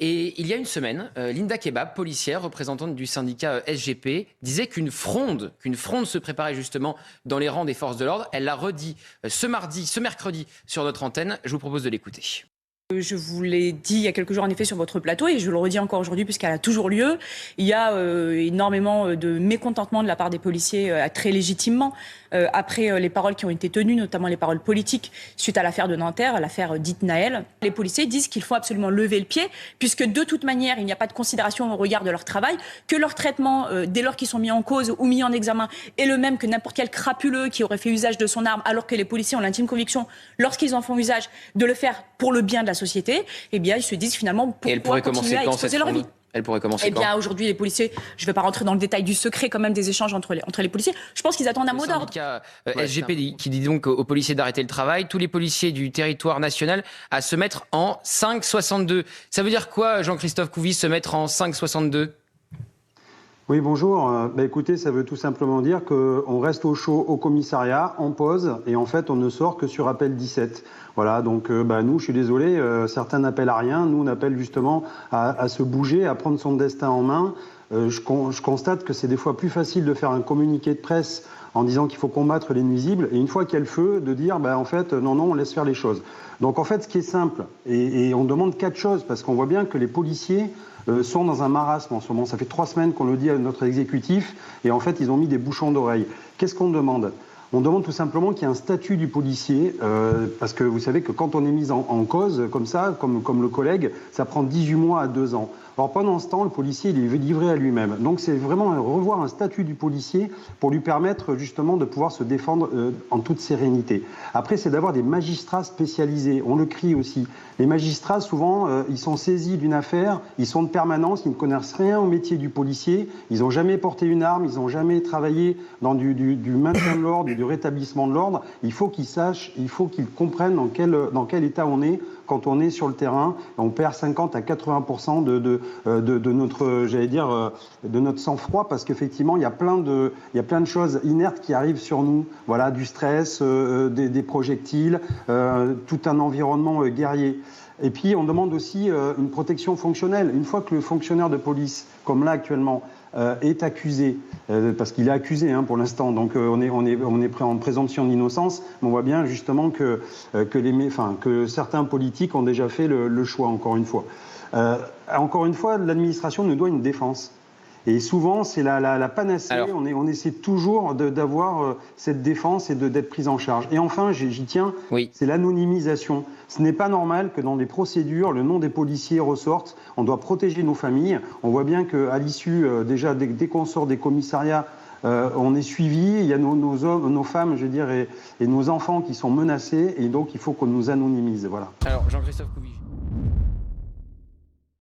Et il y a une semaine, Linda Kebab, policière, représentante du syndicat SGP, disait qu'une fronde se préparait justement dans les rangs des forces de l'ordre. Elle l'a redit ce mercredi sur notre antenne. Je vous propose de l'écouter. Je vous l'ai dit il y a quelques jours en effet sur votre plateau et je le redis encore aujourd'hui puisqu'elle a toujours lieu. Il y a énormément de mécontentement de la part des policiers très légitimement après les paroles qui ont été tenues, notamment les paroles politiques suite à l'affaire de Nanterre, l'affaire dite Naël. Les policiers disent qu'il faut absolument lever le pied puisque de toute manière il n'y a pas de considération au regard de leur travail, que leur traitement dès lors qu'ils sont mis en cause ou mis en examen est le même que n'importe quel crapuleux qui aurait fait usage de son arme alors que les policiers ont l'intime conviction lorsqu'ils en font usage de le faire pour le bien de la société, eh bien, ils se disent finalement pourquoi continuer à exposer leur vie. Elle pourrait commencer quand ? Eh bien, aujourd'hui, les policiers, je ne vais pas rentrer dans le détail du secret quand même des échanges entre les policiers. Je pense qu'ils attendent un mot d'ordre. Le syndicat SGP qui dit donc aux policiers d'arrêter le travail, tous les policiers du territoire national à se mettre en 5,62. Ça veut dire quoi, Jean-Christophe Couvi, se mettre en 5,62 ? Oui, bonjour. Écoutez, ça veut tout simplement dire qu'on reste au chaud au commissariat, on pose, et en fait, on ne sort que sur appel 17. Voilà, donc nous, je suis désolé, certains n'appellent à rien, nous, on appelle justement à se bouger, à prendre son destin en main. Je constate que c'est des fois plus facile de faire un communiqué de presse en disant qu'il faut combattre les nuisibles, et une fois qu'il y a le feu, de dire, en fait, non, on laisse faire les choses. Donc en fait, ce qui est simple, et on demande 4 choses, parce qu'on voit bien que les policiers sont dans un marasme en ce moment. Ça fait 3 semaines qu'on le dit à notre exécutif, et en fait, ils ont mis des bouchons d'oreille. Qu'est-ce qu'on demande ? On demande tout simplement qu'il y ait un statut du policier, parce que vous savez que quand on est mis en cause, comme ça, comme le collègue, ça prend 18 mois à 2 ans. Alors pendant ce temps, le policier, il est livré à lui-même. Donc c'est vraiment revoir un statut du policier pour lui permettre justement de pouvoir se défendre en toute sérénité. Après, c'est d'avoir des magistrats spécialisés. On le crie aussi. Les magistrats, souvent, ils sont saisis d'une affaire, ils sont de permanence, ils ne connaissent rien au métier du policier, ils n'ont jamais porté une arme, ils n'ont jamais travaillé dans du maintien de l'ordre, du rétablissement de l'ordre. Il faut qu'ils sachent, il faut qu'ils comprennent dans quel état on est quand on est sur le terrain. On perd 50 à 80% de notre, de notre sang-froid, parce qu'effectivement, il y a plein de choses inertes qui arrivent sur nous. Voilà, du stress, des projectiles, tout un environnement guerrier. Et puis, on demande aussi une protection fonctionnelle. Une fois que le fonctionnaire de police, comme là actuellement, est accusé, parce qu'il est accusé pour l'instant, donc on est en présomption d'innocence, mais on voit bien justement que certains politiques ont déjà fait le choix, encore une fois. Encore une fois, l'administration nous doit une défense. Et souvent, c'est la panacée. Alors, on essaie toujours d'avoir cette défense et d'être pris en charge. Et enfin, j'y tiens, oui. C'est l'anonymisation. Ce n'est pas normal que dans des procédures, le nom des policiers ressorte. On doit protéger nos familles. On voit bien qu'à l'issue, déjà, dès qu'on sort des commissariats, on est suivi. Il y a nos hommes, nos femmes, et nos enfants qui sont menacés. Et donc, il faut qu'on nous anonymise. Voilà. Alors, Jean-Christophe Couvi.